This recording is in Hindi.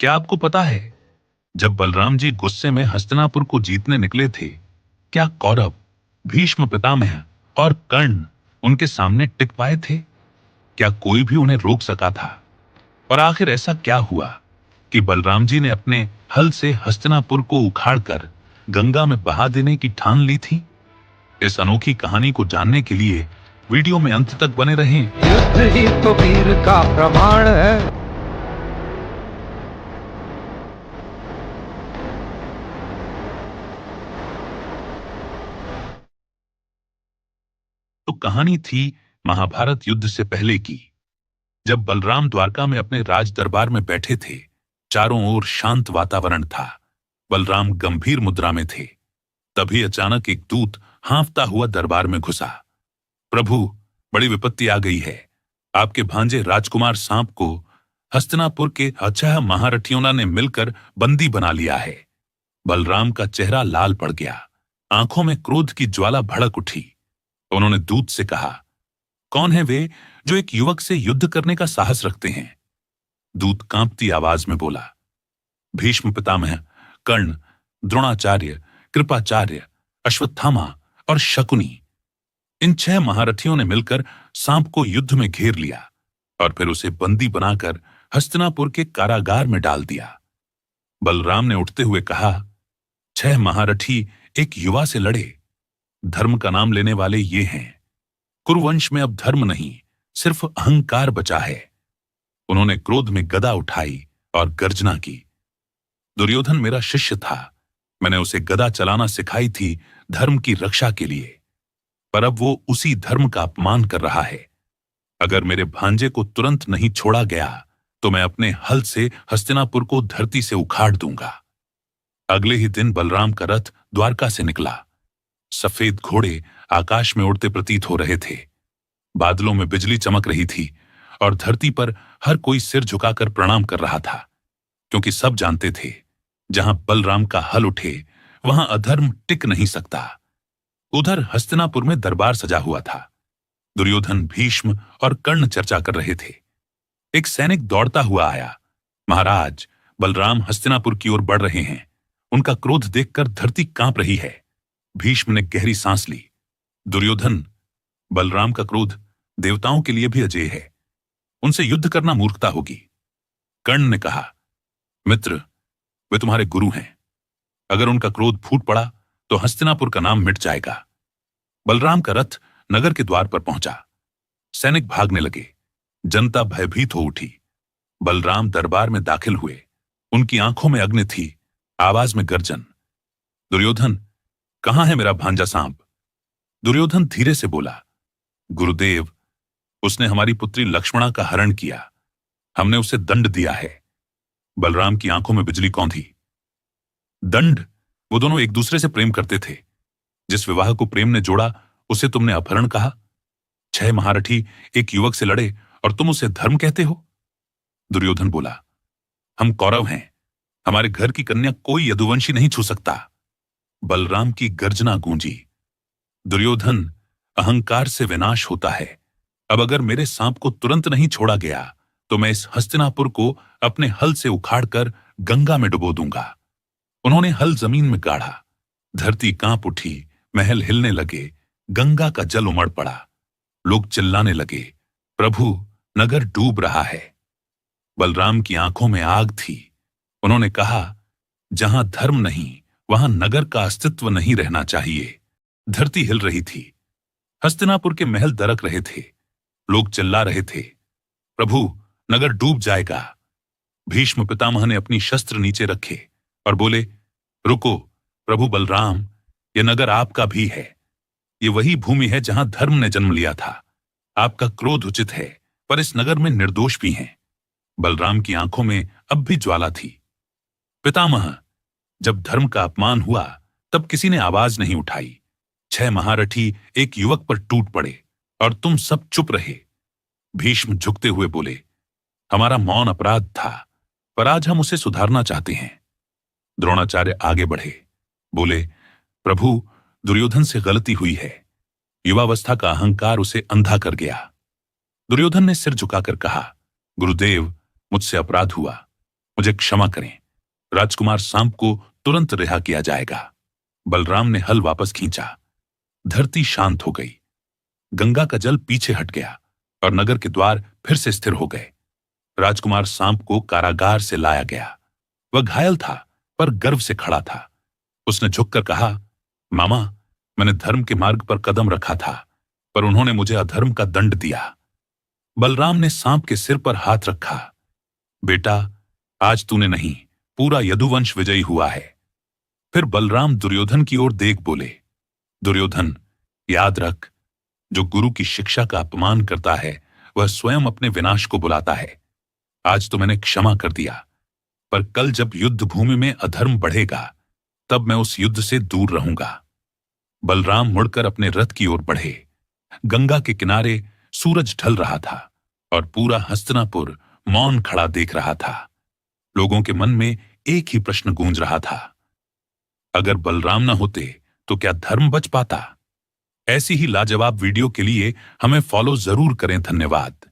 क्या आपको पता है, जब बलराम जी गुस्से में हस्तिनापुर को जीतने निकले थे, क्या कौरव, भीष्म पितामह और कर्ण उनके सामने टिक पाए थे? क्या कोई भी उन्हें रोक सका था? और आखिर ऐसा क्या हुआ कि बलराम जी ने अपने हल से हस्तिनापुर को उखाड़कर गंगा में बहा देने की ठान ली थी? इस अनोखी कहानी को जानने के लिए वीडियो में अंत तक बने रहें। युद्ध ही तो वीर का प्रमाण है। तो कहानी थी महाभारत युद्ध से पहले की। जब बलराम द्वारका में अपने राज दरबार में बैठे थे, चारों ओर शांत वातावरण था। बलराम गंभीर मुद्रा में थे। तभी अचानक एक दूत हांफता हुआ दरबार में घुसा। प्रभु, बड़ी विपत्ति आ गई है। आपके भांजे राजकुमार सांप को हस्तिनापुर के 6 महारथियों ने मिलकर बंदी बना लिया है। बलराम का चेहरा लाल पड़ गया, आंखों में क्रोध की ज्वाला भड़क उठी। उन्होंने दूत से कहा, कौन है वे जो एक युवक से युद्ध करने का साहस रखते हैं? दूत कांपती आवाज में बोला, भीष्म पितामह, कर्ण, द्रोणाचार्य, कृपाचार्य, अश्वत्थामा और शकुनी। इन 6 महारथियों ने मिलकर सांप को युद्ध में घेर लिया और फिर उसे बंदी बनाकर हस्तिनापुर के कारागार में डाल दिया। बलराम ने उठते हुए कहा, 6 महारथी एक युवा से लड़े। धर्म का नाम लेने वाले ये हैं। कुरुवंश में अब धर्म नहीं, सिर्फ अहंकार बचा है। उन्होंने क्रोध में गदा उठाई और गर्जना की, दुर्योधन मेरा शिष्य था। मैंने उसे गदा चलाना सिखाई थी धर्म की रक्षा के लिए, पर अब वो उसी धर्म का अपमान कर रहा है। अगर मेरे भांजे को तुरंत नहीं छोड़ा गया तो मैं अपने हल से हस्तिनापुर को धरती से उखाड़ दूंगा। अगले ही दिन बलराम का रथ द्वारका से निकला। सफेद घोड़े आकाश में उड़ते प्रतीत हो रहे थे। बादलों में बिजली चमक रही थी और धरती पर हर कोई सिर झुकाकर प्रणाम कर रहा था, क्योंकि सब जानते थे, जहां बलराम का हल उठे वहां अधर्म टिक नहीं सकता। उधर हस्तिनापुर में दरबार सजा हुआ था। दुर्योधन, भीष्म और कर्ण चर्चा कर रहे थे। एक सैनिक दौड़ता हुआ आया, महाराज, बलराम हस्तिनापुर की ओर बढ़ रहे हैं। उनका क्रोध देखकर धरती कांप रही है। भीष्म ने गहरी सांस ली। दुर्योधन, बलराम का क्रोध देवताओं के लिए भी अजेय है। उनसे युद्ध करना मूर्खता होगी। कर्ण ने कहा, मित्र, वे तुम्हारे गुरु हैं। अगर उनका क्रोध फूट पड़ा तो हस्तिनापुर का नाम मिट जाएगा। बलराम का रथ नगर के द्वार पर पहुंचा। सैनिक भागने लगे। जनता भयभीत हो उठी। बलराम दरबार में दाखिल हुए। उनकी आंखों में अग्नि थी, आवाज में गर्जन। दुर्योधन, कहां है मेरा भांजा सांप? दुर्योधन धीरे से बोला, गुरुदेव, उसने हमारी पुत्री लक्ष्मणा का हरण किया। हमने उसे दंड दिया है। बलराम की आंखों में बिजली कौंधी। दंड? वो दोनों एक दूसरे से प्रेम करते थे। जिस विवाह को प्रेम ने जोड़ा उसे तुमने अपहरण कहा। 6 महारथी एक युवक से लड़े और तुम उसे धर्म कहते हो? दुर्योधन बोला, हम कौरव हैं। हमारे घर की कन्या कोई यदुवंशी नहीं छू सकता। बलराम की गर्जना गूंजी। दुर्योधन, अहंकार से विनाश होता है। अब अगर मेरे सांप को तुरंत नहीं छोड़ा गया तो मैं इस हस्तिनापुर को अपने हल से उखाड़कर गंगा में डुबो दूंगा। उन्होंने हल जमीन में गाड़ा। धरती कांप उठी, महल हिलने लगे, गंगा का जल उमड़ पड़ा। लोग चिल्लाने लगे, प्रभु, नगर डूब रहा है। बलराम की आंखों में आग थी। उन्होंने कहा, जहां धर्म नहीं वहां नगर का अस्तित्व नहीं रहना चाहिए। धरती हिल रही थी। हस्तिनापुर के महल दरक रहे थे। लोग चिल्ला रहे थे, प्रभु, नगर डूब जाएगा। भीष्म पितामह ने अपनी शस्त्र नीचे रखे और बोले, रुको प्रभु बलराम, यह नगर आपका भी है। ये वही भूमि है जहां धर्म ने जन्म लिया था। आपका क्रोध उचित है, पर इस नगर में निर्दोष भी हैं। बलराम की आंखों में अब भी ज्वाला थी। पितामह, जब धर्म का अपमान हुआ तब किसी ने आवाज नहीं उठाई। 6 महारथी एक युवक पर टूट पड़े और तुम सब चुप रहे। भीष्म झुकते हुए बोले, हमारा मौन अपराध था, पर आज हम उसे सुधारना चाहते हैं। द्रोणाचार्य आगे बढ़े, बोले, प्रभु, दुर्योधन से गलती हुई है। युवावस्था का अहंकार उसे अंधा कर गया। दुर्योधन ने सिर झुकाकर कहा, गुरुदेव, मुझसे अपराध हुआ। मुझे क्षमा करें, राजकुमार सांप को तुरंत रिहा किया जाएगा। बलराम ने हल वापस खींचा। धरती शांत हो गई। गंगा का जल पीछे हट गया और नगर के द्वार फिर से स्थिर हो गए। राजकुमार सांप को कारागार से लाया गया। वह घायल था पर गर्व से खड़ा था। उसने झुककर कहा, मामा, मैंने धर्म के मार्ग पर कदम रखा था, पर उन्होंने मुझे अधर्म का दंड दिया। बलराम ने सांप के सिर पर हाथ रखा। बेटा, आज तूने नहीं, पूरा यदुवंश विजयी हुआ है। फिर बलराम दुर्योधन की ओर देख बोले, दुर्योधन, याद रख, जो गुरु की शिक्षा का अपमान करता है वह स्वयं अपने विनाश को बुलाता है। आज तो मैंने क्षमा कर दिया, पर कल जब युद्ध भूमि में अधर्म बढ़ेगा तब मैं उस युद्ध से दूर रहूंगा। बलराम मुड़कर अपने रथ की ओर बढ़े। गंगा के किनारे सूरज ढल रहा था और पूरा हस्तिनापुर मौन खड़ा देख रहा था। लोगों के मन में एक ही प्रश्न गूंज रहा था, अगर बलराम न होते तो क्या धर्म बच पाता? ऐसी ही लाजवाब वीडियो के लिए हमें फॉलो जरूर करें। धन्यवाद।